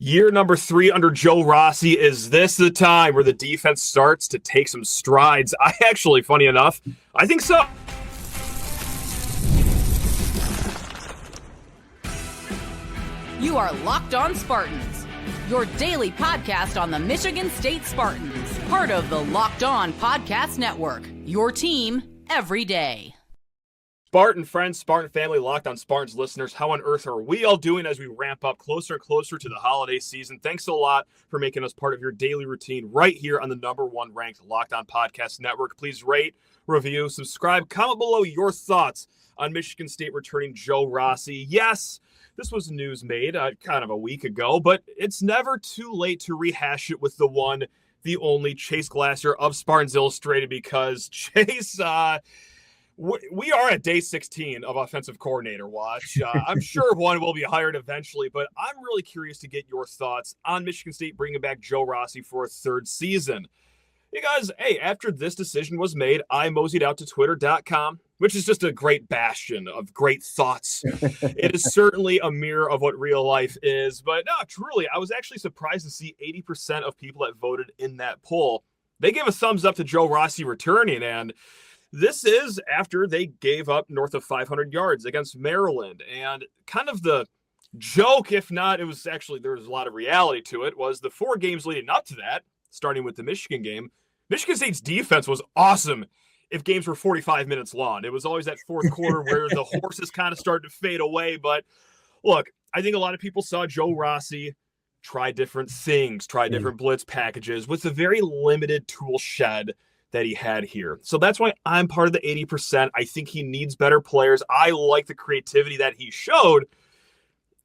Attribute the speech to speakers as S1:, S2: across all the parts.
S1: Year number 3 under Joe Rossi. Is this the time where the defense starts to take some strides? Funny enough, I think so.
S2: You are Locked On Spartans, your daily podcast on the Michigan State Spartans, part of the Locked On Podcast Network, your team every day.
S1: Spartan friends, Spartan family, Locked On Spartans listeners, how on earth are we all doing as we ramp up closer and closer to the holiday season? Thanks a lot for making us part of your daily routine right here on the number 1 ranked Locked On Podcast Network. Please rate, review, subscribe, comment below your thoughts on Michigan State returning Joe Rossi. Yes, this was news made kind of a week ago, but it's never too late to rehash it with the one, the only Chase Glasser of Spartans Illustrated, because Chase, we are at day 16 of offensive coordinator watch. I'm sure one will be hired eventually, but I'm really curious to get your thoughts on Michigan State bringing back Joe Rossi for a 3rd season. Because, hey, after this decision was made, I moseyed out to twitter.com, which is just a great bastion of great thoughts. It is certainly a mirror of what real life is. But no, truly, I was actually surprised to see 80% of people that voted in that poll. They gave a thumbs up to Joe Rossi returning, and this is after they gave up north of 500 yards against Maryland. And kind of the joke, if not, it was actually, there was a lot of reality to it, was the 4 games leading up to that, starting with the Michigan game. Michigan State's defense was awesome if games were 45 minutes long. It was always that fourth quarter where the horses kind of started to fade away. But look, I think a lot of people saw Joe Rossi try different things, try different blitz packages with a very limited tool shed that he had here. So that's why I'm part of the 80%. I think he needs better players. I like the creativity that he showed.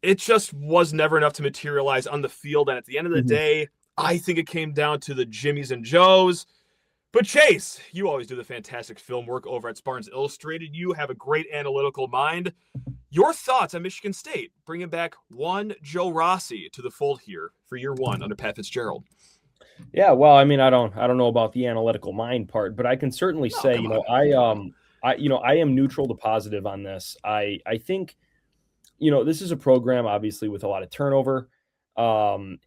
S1: It just was never enough to materialize on the field. And at the end of the day, I think it came down to the Jimmies and Joes. But Chase, you always do the fantastic film work over at Spartans Illustrated. You have a great analytical mind. Your thoughts on Michigan State bringing back one Joe Rossi to the fold here for year 1 under Pat Fitzgerald?
S3: Yeah, well, I mean, I don't know about the analytical mind part, but I can certainly say, I am neutral to positive on this. I think, this is a program obviously with a lot of turnover. And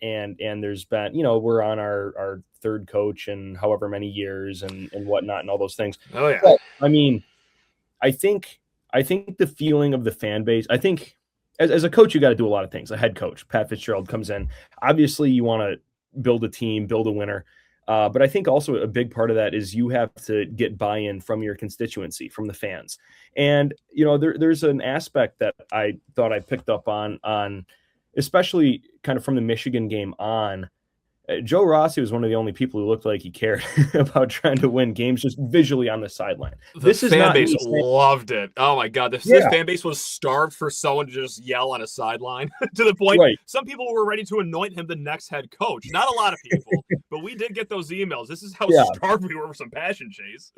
S3: there's been, we're on our 3rd coach in however many years and whatnot and all those things.
S1: Oh yeah.
S3: But, I mean, I think the feeling of the fan base, I think as a coach, you got to do a lot of things. A head coach, Pat Fitzgerald, comes in. Obviously you want to build a team, build a winner. But I think also a big part of that is you have to get buy-in from your constituency, from the fans. And, there's an aspect that I thought I picked up on especially kind of from the Michigan game on. Joe Rossi was one of the only people who looked like he cared about trying to win games just visually on the sideline.
S1: This fan base loved it. Oh my God. This fan base was starved for someone to just yell on a sideline to the point some people were ready to anoint him the next head coach. Not a lot of people, but we did get those emails. This is how starved we were for some passion, Chase.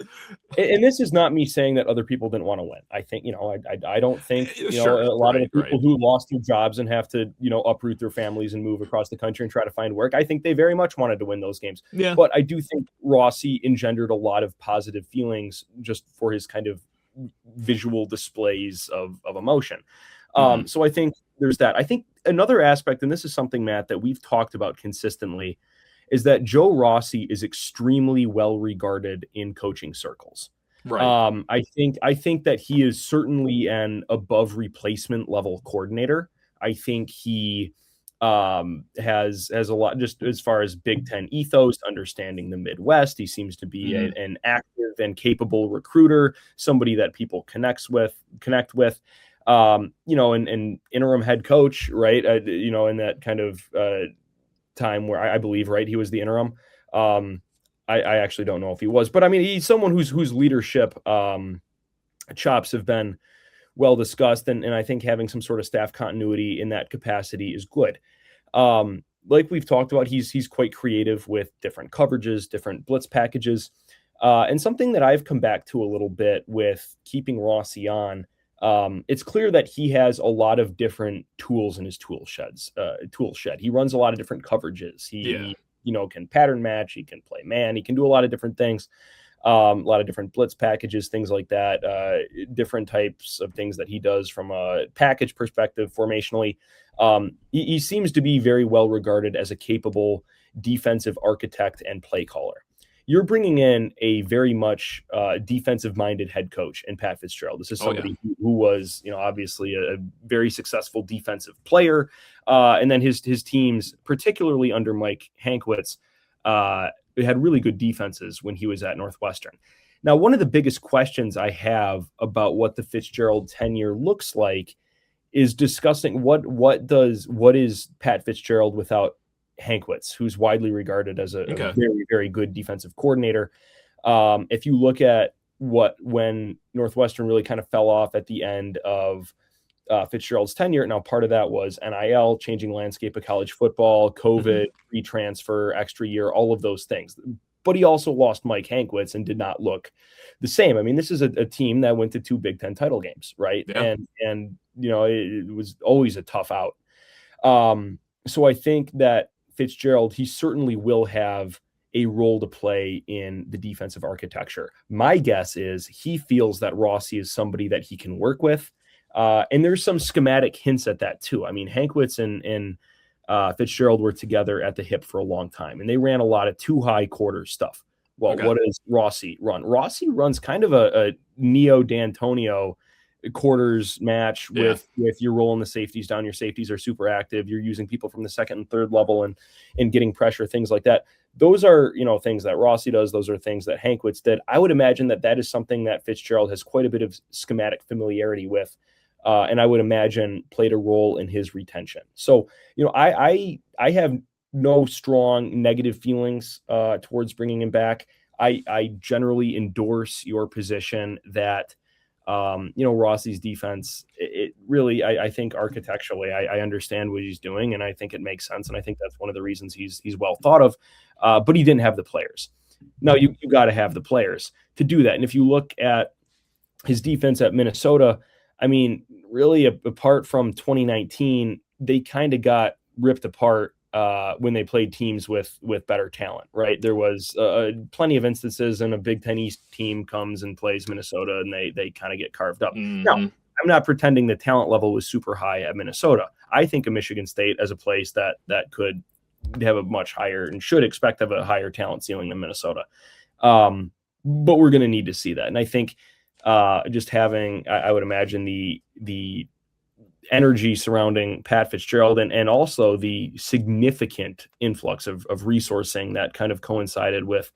S3: And this is not me saying that other people didn't want to win. I think, I don't think, a lot of the people who lost their jobs and have to, uproot their families and move across the country and try to find work, I think they very much wanted to win those games. Yeah. But I do think Rossi engendered a lot of positive feelings just for his kind of visual displays of emotion. So I think there's that. I think another aspect, and this is something, Matt, that we've talked about consistently, is that Joe Rossi is extremely well regarded in coaching circles. Right. I think that he is certainly an above replacement level coordinator. I think he has a lot just as far as Big Ten ethos, understanding the Midwest. He seems to be an active and capable recruiter, somebody that people connect with, and interim head coach, right? In that kind of time where I believe, right, he was the interim. I actually don't know if he was, but I mean, he's someone whose leadership chops have been well discussed, and I think having some sort of staff continuity in that capacity is good. Like we've talked about, he's quite creative with different coverages, different blitz packages, and something that I've come back to a little bit with keeping Rossi on. It's clear that he has a lot of different tools in his tool shed. He runs a lot of different coverages. He can pattern match. He can play man. He can do a lot of different things. A lot of different blitz packages, things like that, different types of things that he does from a package perspective, formationally. He seems to be very well regarded as a capable defensive architect and play caller. You're bringing in a very much defensive-minded head coach in Pat Fitzgerald. This is somebody who was, obviously a very successful defensive player, and then his teams, particularly under Mike Hankwitz, had really good defenses when he was at Northwestern. Now, one of the biggest questions I have about what the Fitzgerald tenure looks like is discussing what is Pat Fitzgerald without Hankwitz, who's widely regarded as a very, very good defensive coordinator. If you look at when Northwestern really kind of fell off at the end of Fitzgerald's tenure, now part of that was NIL, changing landscape of college football, COVID, free transfer, extra year, all of those things. But he also lost Mike Hankwitz and did not look the same. I mean, this is a team that went to 2 Big Ten title games, right? Yeah. And it was always a tough out. So I think that Fitzgerald, he certainly will have a role to play in the defensive architecture. My guess is he feels that Rossi is somebody that he can work with. And there's some schematic hints at that too. I mean, Hankwitz and Fitzgerald were together at the hip for a long time, and they ran a lot of 2 high quarter stuff. Well, what does Rossi run? Rossi runs kind of a Neo D'Antonio quarters match with you're rolling the safeties down. Your safeties are super active. You're using people from the second and third level and getting pressure, things like that. Those are, things that Rossi does. Those are things that Hankwitz did. I would imagine that is something that Fitzgerald has quite a bit of schematic familiarity with. And I would imagine played a role in his retention. So, I have no strong negative feelings towards bringing him back. I generally endorse your position that, Rossi's defense, it really, I think architecturally, I understand what he's doing, and I think it makes sense. And I think that's one of the reasons he's well thought of, but he didn't have the players. Now you got to have the players to do that. And if you look at his defense at Minnesota, I mean, really, apart from 2019, they kind of got ripped apart when they played teams with better talent, right? There was plenty of instances, and a Big Ten East team comes and plays Minnesota, and they kind of get carved up. Now, I'm not pretending the talent level was super high at Minnesota. I think of Michigan State as a place that could have a much higher and should expect to have a higher talent ceiling than Minnesota. But we're going to need to see that. And I think just having, I would imagine the energy surrounding Pat Fitzgerald and also the significant influx of resourcing that kind of coincided with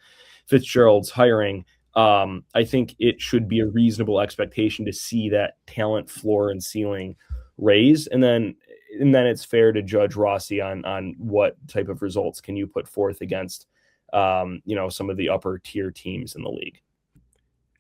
S3: Fitzgerald's hiring. I think it should be a reasonable expectation to see that talent floor and ceiling raise. And then it's fair to judge Rossi on what type of results can you put forth against, some of the upper tier teams in the league.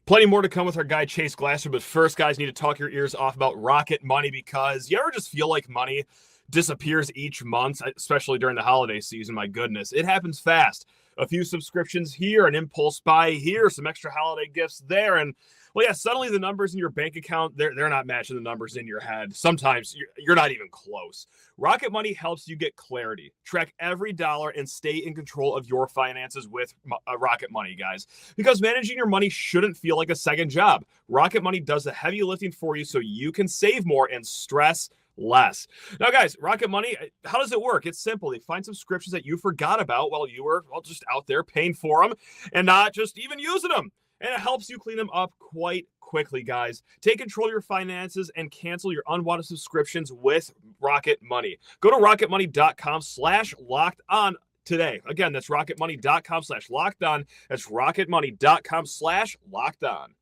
S1: Plenty more to come with our guy, Chase Glasser. But first, guys, need to talk your ears off about Rocket Money, because you ever just feel like money disappears each month, especially during the holiday season? My goodness, it happens fast. A few subscriptions here, an impulse buy here, some extra holiday gifts there. And, well, yeah, suddenly the numbers in your bank account, they're not matching the numbers in your head. Sometimes you're not even close. Rocket Money helps you get clarity, track every dollar, and stay in control of your finances with Rocket Money, guys. Because managing your money shouldn't feel like a second job. Rocket Money does the heavy lifting for you so you can save more and stress less. Now, guys, Rocket Money, how does it work? It's simple. They find subscriptions that you forgot about while you were just out there paying for them and not just even using them. And it helps you clean them up quite quickly, guys. Take control of your finances and cancel your unwanted subscriptions with Rocket Money. Go to rocketmoney.com/locked-on today. Again, that's rocketmoney.com/locked-on. That's rocketmoney.com/locked-on.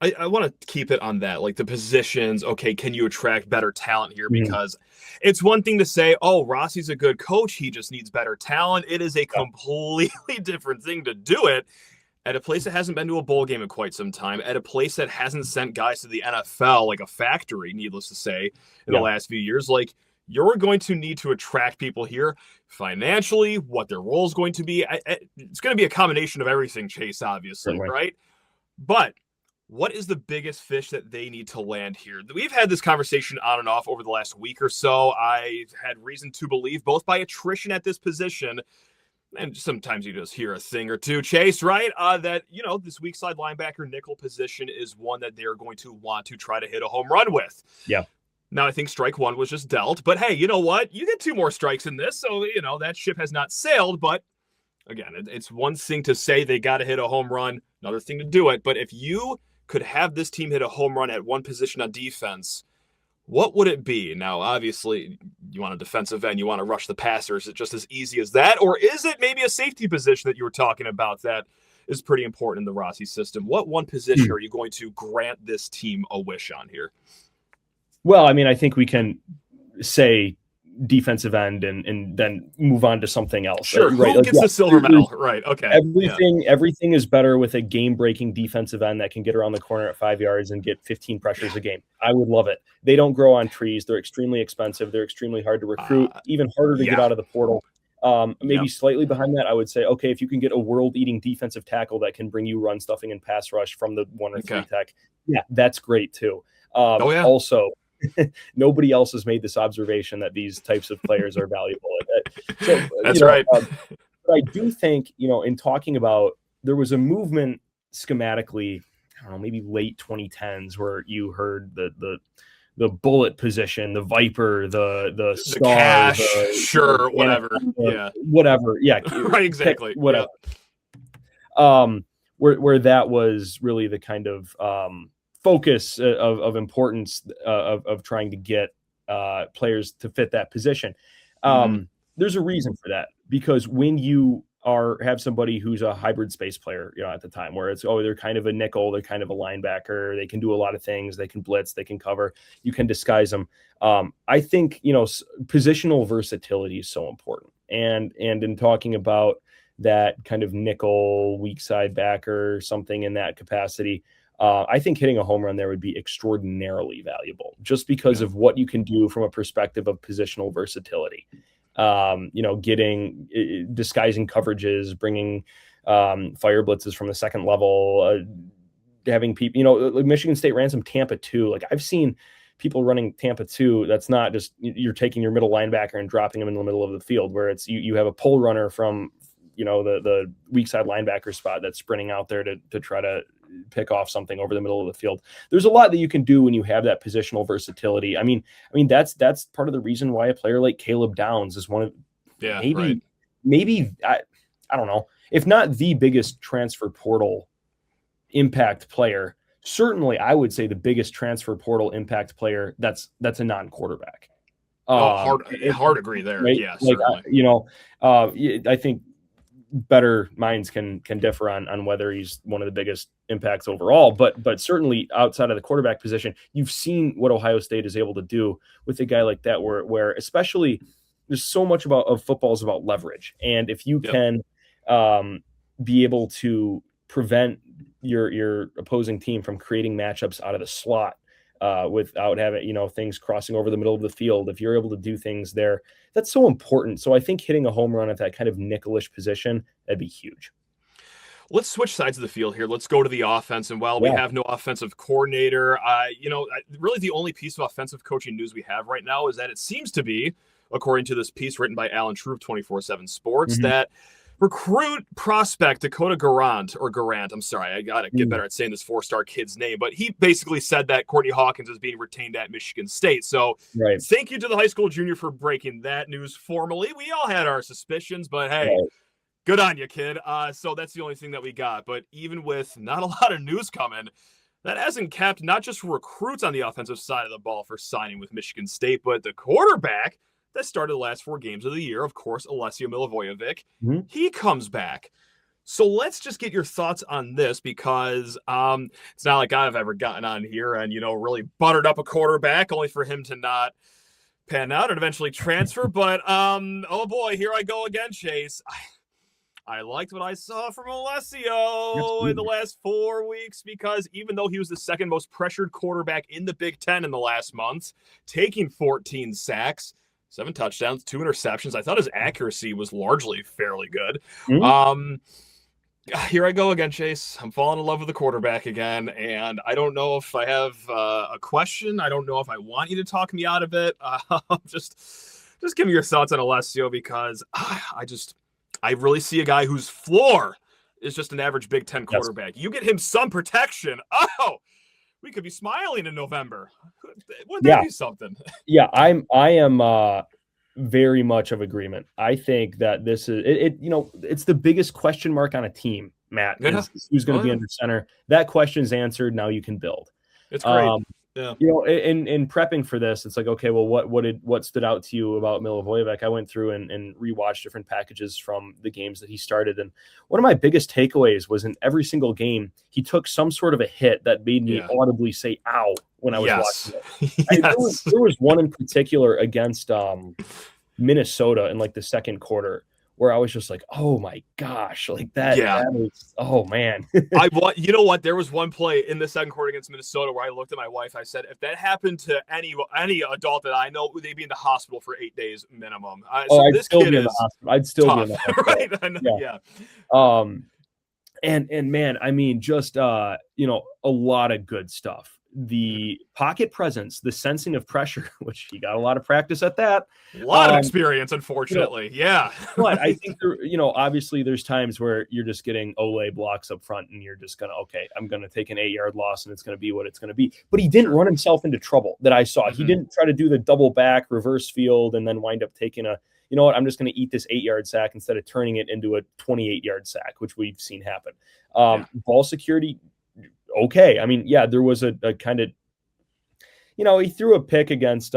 S1: I want to keep it on that, like the positions. Okay, can you attract better talent here? Because it's one thing to say, oh, Rossi's a good coach, he just needs better talent. It is a completely different thing to do it at a place that hasn't been to a bowl game in quite some time, at a place that hasn't sent guys to the NFL like a factory, needless to say, in the last few years. Like, you're going to need to attract people here financially, what their role is going to be. It's going to be a combination of everything, Chase, obviously, right? But what is the biggest fish that they need to land here? We've had this conversation on and off over the last week or so. I've had reason to believe, both by attrition at this position, and sometimes you just hear a thing or two, Chase, right? That, this weak side linebacker nickel position is one that they're going to want to try to hit a home run with.
S3: Yeah.
S1: Now, I think strike one was just dealt, but hey, you know what? You get 2 more strikes in this, so, that ship has not sailed, but again, it's one thing to say they got to hit a home run, another thing to do it, but if you could have this team hit a home run at one position on defense, what would it be? Now, obviously, you want a defensive end, you want to rush the passer. Is it just as easy as that? Or is it maybe a safety position that you were talking about that is pretty important in the Rossi system? What one position are you going to grant this team a wish on here?
S3: Well, I mean, I think we can say defensive end and then move on to something else.
S1: Sure.
S3: Right?
S1: Who gets the silver medal? Right. Okay.
S3: Everything is better with a game-breaking defensive end that can get around the corner at 5 yards and get 15 pressures a game. I would love it. They don't grow on trees. They're extremely expensive. They're extremely hard to recruit, even harder to get out of the portal. Maybe slightly behind that, I would say, okay, if you can get a world-eating defensive tackle that can bring you run stuffing and pass rush from the 1 or 3 tech, that's great too. Also, nobody else has made this observation that these types of players are valuable. So,
S1: that's right.
S3: But I do think, in talking about, there was a movement schematically, I don't know, maybe late 2010s where you heard the bullet position, the Viper, the star,
S1: cash, whatever.
S3: Whatever. Yeah.
S1: Right. Exactly.
S3: Whatever. Yeah. Where that was really the kind of, focus of importance of trying to get players to fit that position. There's a reason for that, because when you have somebody who's a hybrid space player, at the time, where it's, they're kind of a nickel, they're kind of a linebacker, they can do a lot of things, they can blitz, they can cover, you can disguise them. I think, positional versatility is so important. And in talking about that kind of nickel, weak side backer, something in that capacity, I think hitting a home run there would be extraordinarily valuable, just because of what you can do from a perspective of positional versatility. Disguising coverages, bringing fire blitzes from the second level, having people, Michigan State ran some Tampa 2. Like, I've seen people running Tampa 2. That's not just you're taking your middle linebacker and dropping him in the middle of the field, where it's you have a pull runner from the weak side linebacker spot that's sprinting out there to try to pick off something over the middle of the field. There's a lot that you can do when you have that positional versatility. I mean, that's part of the reason why a player like Caleb Downs is one of maybe I don't know, if not the biggest transfer portal impact player, certainly I would say the biggest transfer portal impact player that's a non-quarterback.
S1: Hard agree there.
S3: Right?
S1: Yeah, certainly.
S3: I think better minds can differ on whether he's one of the biggest impacts overall, but certainly outside of the quarterback position, you've seen what Ohio State is able to do with a guy like that, where especially there's so much of football is about leverage. And if you can be able to prevent your opposing team from creating matchups out of the slot, without having, things crossing over the middle of the field, if you're able to do things there, that's so important. So I think hitting a home run at that kind of nickelish position, that'd be huge.
S1: Let's switch sides of the field here. Let's go to the offense. And while we have no offensive coordinator, really the only piece of offensive coaching news we have right now is that it seems to be, according to this piece written by Alan Troop, 24/7 Sports, that recruit prospect Dakota Garant, I'm sorry, I got to get better at saying this 4-star kid's name, but he basically said that Courtney Hawkins is being retained at Michigan State. So thank you to the high school junior for breaking that news formally. We all had our suspicions, but hey, good on you, kid. So that's the only thing that we got. But even with not a lot of news coming, that hasn't kept not just recruits on the offensive side of the ball for signing with Michigan State, but the quarterback that started the last 4 games of the year, of course, Alessio Milavojovic. He comes back. So let's just get your thoughts on this, because it's not like I've ever gotten on here and, really buttered up a quarterback only for him to not pan out and eventually transfer. But, oh boy, here I go again, Chase. I liked what I saw from Alessio in the last 4 weeks, because even though he was the second most pressured quarterback in the Big Ten in the last month, taking 14 sacks, 7 touchdowns, 2 interceptions, I thought his accuracy was largely fairly good. Here I go again, Chase. I'm falling in love with the quarterback again, and I don't know if I have a question. I don't know if I want you to talk me out of it. Just give me your thoughts on Alessio, because I I really see a guy whose floor is just an average Big Ten quarterback. Yes. You get him some protection. Oh, we could be smiling in November. Wouldn't that be something?
S3: Yeah, I am very much of agreement. I think that this is it. You know, it's the biggest question mark on a team, Matt. Is who's going to be under center? That question's answered. Now you can build.
S1: It's great.
S3: You know, in prepping for this, it's like, okay, well, what stood out to you about Milavojovic? I went through and rewatched different packages from the games that he started, and one of my biggest takeaways was in every single game he took some sort of a hit that made me audibly say "ow" when I was watching it. There was one in particular against Minnesota in like the second quarter where I was just like, oh my gosh, like that. That was, oh man.
S1: You know what? There was one play in the second quarter against Minnesota where I looked at my wife. I said, if that happened to any adult that I know, they'd be in the hospital for 8 days minimum.
S3: I'd still be in the hospital. I'd still be in the hospital.
S1: Right? I know,
S3: And man, I mean, just you know, a lot of good stuff. The pocket presence, the sensing of pressure, which he got a lot of practice at that.
S1: A lot of experience, unfortunately.
S3: You know, but I think, you know, obviously there's times where you're just getting Olay blocks up front and you're just going to, okay, I'm going to take an 8-yard loss and it's going to be what it's going to be. But he didn't run himself into trouble that I saw. He didn't try to do the double back reverse field and then wind up taking a, you know what, I'm just going to eat this 8-yard sack instead of turning it into a 28-yard sack, which we've seen happen. Ball security, okay. I mean, there was a kind of, you know, he threw a pick against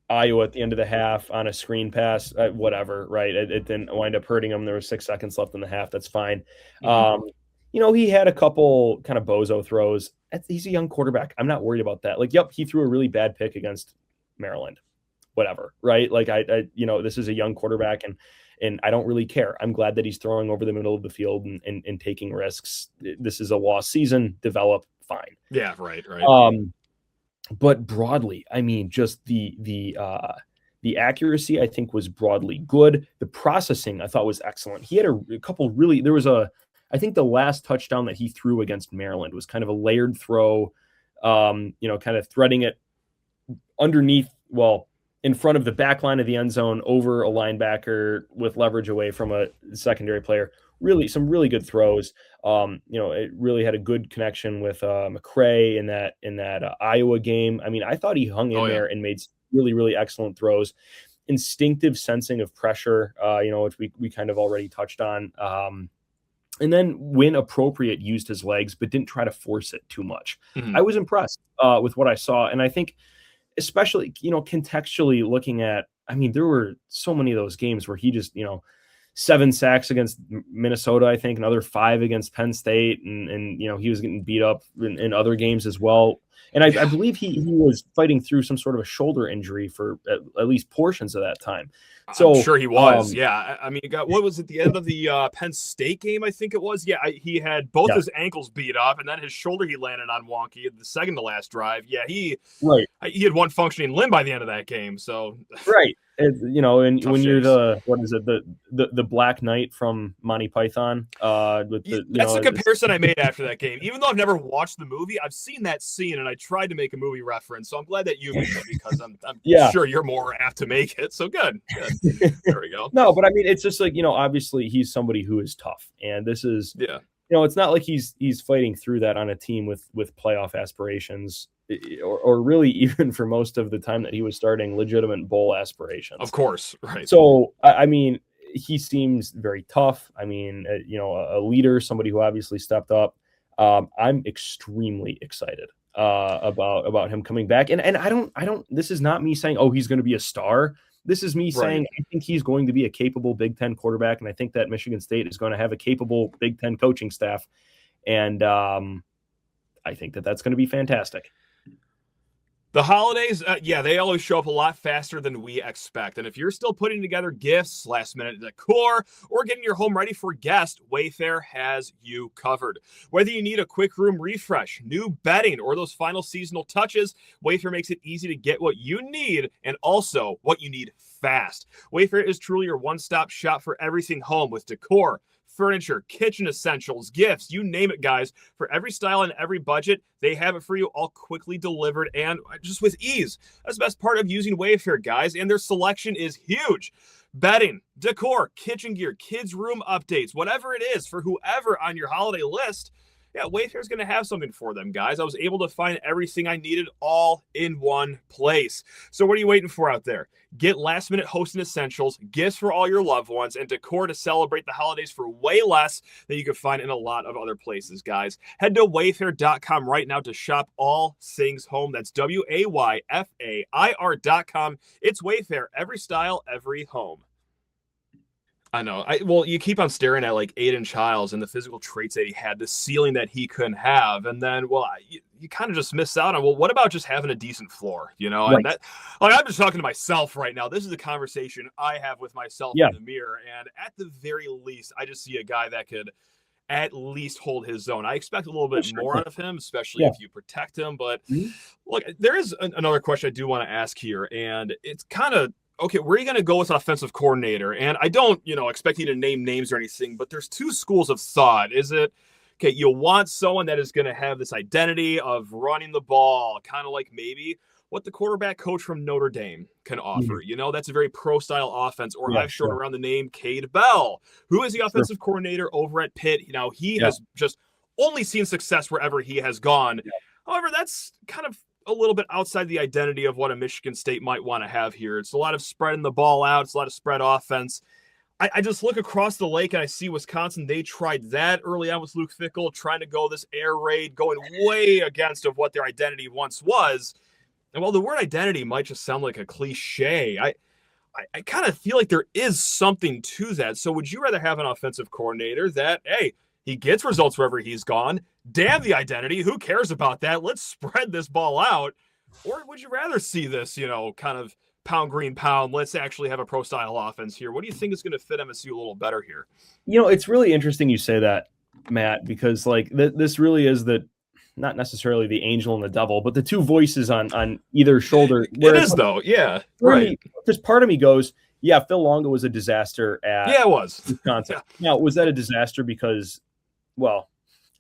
S3: Iowa at the end of the half on a screen pass, whatever, right? It didn't wind up hurting him. There was 6 seconds left in the half. That's fine. You know, he had a couple kind of bozo throws. He's a young quarterback. I'm not worried about that. Like, he threw a really bad pick against Maryland, whatever, right? Like, I you know, this is a young quarterback and I don't really care. I'm glad that he's throwing over the middle of the field and taking risks. This is a lost season. Develop, fine.
S1: Yeah, right.
S3: But broadly, I mean, just the accuracy, I think, was broadly good. The processing, I thought, was excellent. He had a couple really. There was I think the last touchdown that he threw against Maryland was kind of a layered throw. You know, kind of threading it underneath. Well, in front of the back line of the end zone over a linebacker with leverage away from a secondary player. Really, some really good throws. You know, it really had a good connection with McCray in that Iowa game. I mean, I thought he hung in there and made really, really excellent throws. Instinctive sensing of pressure, you know, which we kind of already touched on. And then when appropriate, used his legs, but didn't try to force it too much. I was impressed with what I saw. And I think, especially, you know, contextually looking at, I mean, there were so many of those games where he just, you know, 7 sacks against Minnesota, I think, another 5 against Penn State. And you know, he was getting beat up in other games as well. And I believe he was fighting through some sort of a shoulder injury for at least portions of that time. So
S1: I'm sure he was. I mean, what was at the end of the Penn State game? I think it was. He had both his ankles beat up, and then his shoulder he landed on wonky at the second to last drive. He had one functioning limb by the end of that game. So
S3: you know, and when you're the Black Knight from Monty Python, that's
S1: the comparison I made after that game. Even though I've never watched the movie, I've seen that scene, and I tried to make a movie reference. So I'm glad that you made it because I'm sure you're more apt to make it. So good. There we go.
S3: No, but I mean, it's just like, you know, obviously he's somebody who is tough, and this is you know, it's not like he's fighting through that on a team with playoff aspirations, or really even for most of the time that he was starting, legitimate bowl aspirations.
S1: Of course, right.
S3: So I mean, he seems very tough. I mean, you know, a leader, somebody who obviously stepped up. I'm extremely excited about him coming back, and I don't. This is not me saying, oh, he's going to be a star. This is me saying I think he's going to be a capable Big Ten quarterback, and I think that Michigan State is going to have a capable Big Ten coaching staff, and I think that that's going to be fantastic.
S1: The holidays, they always show up a lot faster than we expect. And if you're still putting together gifts, last-minute decor, or getting your home ready for guests, Wayfair has you covered. Whether you need a quick room refresh, new bedding, or those final seasonal touches, Wayfair makes it easy to get what you need and also what you need fast. Wayfair is truly your one-stop shop for everything home with decor, furniture, kitchen essentials, gifts, you name it, guys. For every style and every budget, they have it for you, all quickly delivered and just with ease. That's the best part of using Wayfair, guys, and their selection is huge. bedding, decor, kitchen gear, kids' room updates, whatever it is for whoever on your holiday list. Yeah, Wayfair's going to have something for them, guys. I was able to find everything I needed all in one place. So what are you waiting for out there? Get last-minute hosting essentials, gifts for all your loved ones, and decor to celebrate the holidays for way less than you can find in a lot of other places, guys. Head to Wayfair.com right now to shop all things home. That's WAYFAIR.com. It's Wayfair. Every style, every home. I know. Well, you keep on staring at like Aiden Childs and the physical traits that he had, the ceiling that he couldn't have, and then, well, you kind of just miss out on. Well, what about just having a decent floor? You know,
S3: right.
S1: And that, like, I'm just talking to myself right now. This is a conversation I have with myself in the mirror, and at the very least, I just see a guy that could at least hold his own. I expect a little bit more out of him, especially if you protect him. But look, there is another question I do want to ask here, and it's kind of. Okay, where are you going to go with offensive coordinator? And I don't, expect you to name names or anything, but there's two schools of thought. Is it, okay, you want someone that is going to have this identity of running the ball, kind of like maybe what the quarterback coach from Notre Dame can offer. That's a very pro-style offense. Or I've thrown around the name Cade Bell, who is the offensive coordinator over at Pitt. He has just only seen success wherever he has gone. However, that's kind of a little bit outside the identity of what a Michigan State might want to have here. It's a lot of spreading the ball out. It's a lot of spread offense. I just look across the lake and I see Wisconsin. They tried that early on with Luke Fickell, trying to go this air raid, going way against of what their identity once was. And while the word identity might just sound like a cliche, I kind of feel like there is something to that. So would you rather have an offensive coordinator that, hey, he gets results wherever he's gone? Damn the identity. Who cares about that? Let's spread this ball out. Or would you rather see this, kind of pound green pound? Let's actually have a pro style offense here. What do you think is going to fit MSU a little better here?
S3: It's really interesting you say that, Matt, because like this really is not necessarily the angel and the devil, but the two voices on either shoulder.
S1: It is though. Yeah. Right.
S3: Because part of me goes, yeah, Phil Longo was a disaster at
S1: it was
S3: Wisconsin. Now, was that a disaster because, well,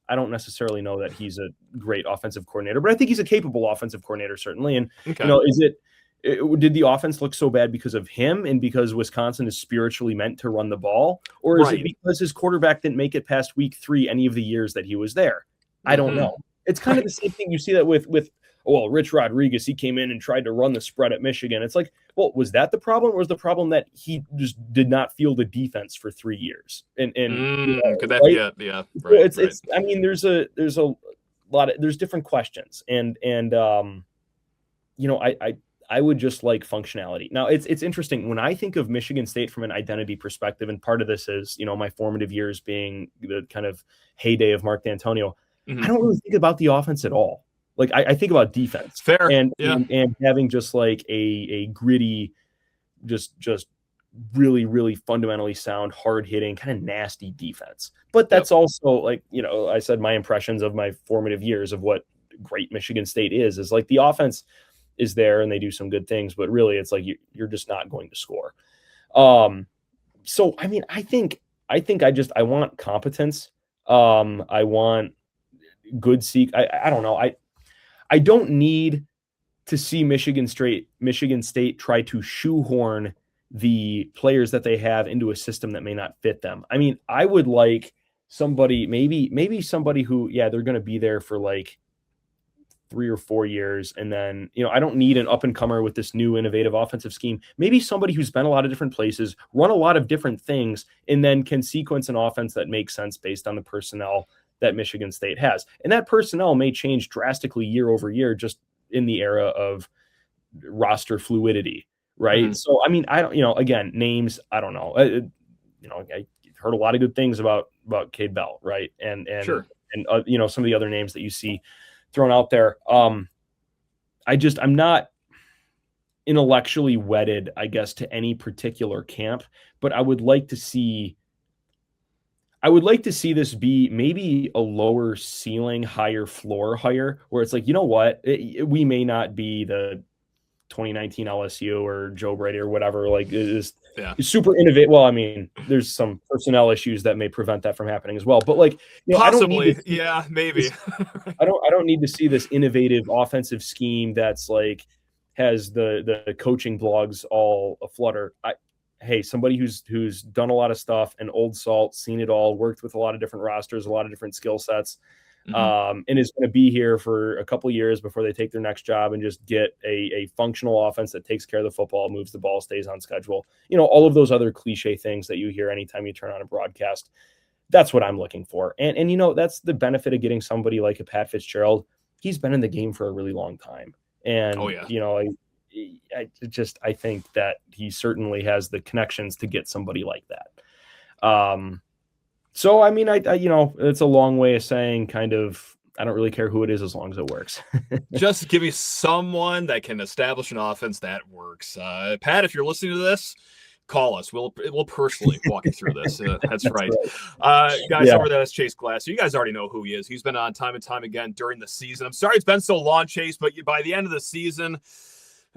S3: I don't necessarily know that he's a great offensive coordinator, but I think he's a capable offensive coordinator, certainly. And, did the offense look so bad because of him and because Wisconsin is spiritually meant to run the ball? Or is it because his quarterback didn't make it past week 3 any of the years that he was there? I don't know. It's kind of the same thing. You see that with Rich Rodriguez, he came in and tried to run the spread at Michigan. It's like, well, was that the problem? Or was the problem that he just did not field the defense for 3 years? And
S1: could that be it? Yeah.
S3: Right, it's, I mean, there's a lot of, there's different questions. And I would just like functionality. Now it's interesting when I think of Michigan State from an identity perspective, and part of this is, my formative years being the kind of heyday of Mark D'Antonio. I don't really think about the offense at all. Like I think about defense.
S1: Fair.
S3: And having just like a gritty, just really, really fundamentally sound, hard hitting, kind of nasty defense. But that's also like, I said my impressions of my formative years of what great Michigan State is like the offense is there and they do some good things, but really it's like you're just not going to score. So I mean, I think I want competence. I want good I don't know. I don't need to see Michigan State try to shoehorn the players that they have into a system that may not fit them. I mean, I would like somebody, maybe somebody who, they're going to be there for like 3 or 4 years. And then, I don't need an up and comer with this new innovative offensive scheme. Maybe somebody who's been a lot of different places, run a lot of different things, and then can sequence an offense that makes sense based on the personnel that Michigan State has. And that personnel may change drastically year over year, just in the era of roster fluidity. Right. So, I mean, I don't, again, names, I don't know. I heard a lot of good things about Cade Bell. Right. And
S1: sure.
S3: And some of the other names that you see thrown out there. I'm not intellectually wedded, I guess, to any particular camp, but I would like to see this be maybe a lower ceiling, higher floor hire, where it's like, we may not be the 2019 LSU or Joe Brady or whatever, like is super innovative. Well, I mean, there's some personnel issues that may prevent that from happening as well. But like,
S1: possibly, maybe.
S3: I don't need to see this innovative offensive scheme that's like has the coaching blogs all aflutter. hey, somebody who's done a lot of stuff, an old salt, seen it all, worked with a lot of different rosters, a lot of different skill sets, and is going to be here for a couple of years before they take their next job and just get a functional offense that takes care of the football, moves the ball, stays on schedule. All of those other cliche things that you hear anytime you turn on a broadcast. That's what I'm looking for. And that's the benefit of getting somebody like a Pat Fitzgerald. He's been in the game for a really long time. And, I think that he certainly has the connections to get somebody like that. So, I mean, it's a long way of saying kind of, I don't really care who it is as long as it works.
S1: Just give me someone that can establish an offense that works. Pat, if you're listening to this, call us. We'll personally walk you through this. That's right. Guys, over there, that's Chase Glasser. You guys already know who he is. He's been on time and time again during the season. I'm sorry it's been so long, Chase, but by the end of the season,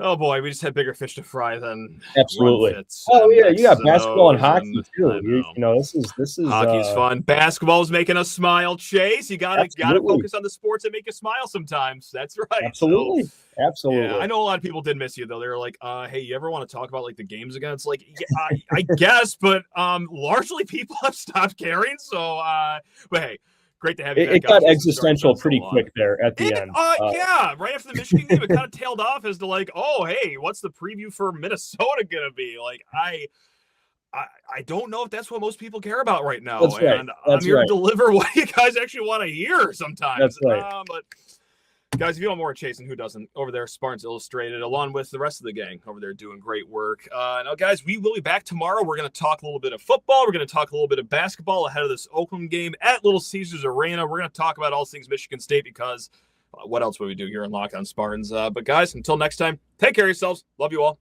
S1: oh boy, we just had bigger fish to fry than
S3: absolutely. You got basketball and hockey too. This is
S1: hockey's fun. Basketball's making us smile, Chase. You gotta focus on the sports that make you smile sometimes. That's right.
S3: Absolutely. Absolutely.
S1: Yeah, I know a lot of people did miss you though. They were like, hey, you ever want to talk about like the games again? It's like, yeah, I guess, but largely people have stopped caring. So but hey, great to have you back.
S3: It got existential pretty quick there at the end.
S1: Yeah, right after the Michigan game, it kind of tailed off as to like, oh, hey, what's the preview for Minnesota going to be? Like, I don't know if that's what most people care about right now.
S3: That's right.
S1: And I'm here to deliver what you guys actually want to hear sometimes.
S3: That's right.
S1: But guys, if you want more Chase and who doesn't, over there, Spartans Illustrated, along with the rest of the gang over there doing great work. Now, guys, we will be back tomorrow. We're going to talk a little bit of football. We're going to talk a little bit of basketball ahead of this Oakland game at Little Caesars Arena. We're going to talk about all things Michigan State because what else would we do here in Locked On Spartans? But guys, until next time, take care of yourselves. Love you all.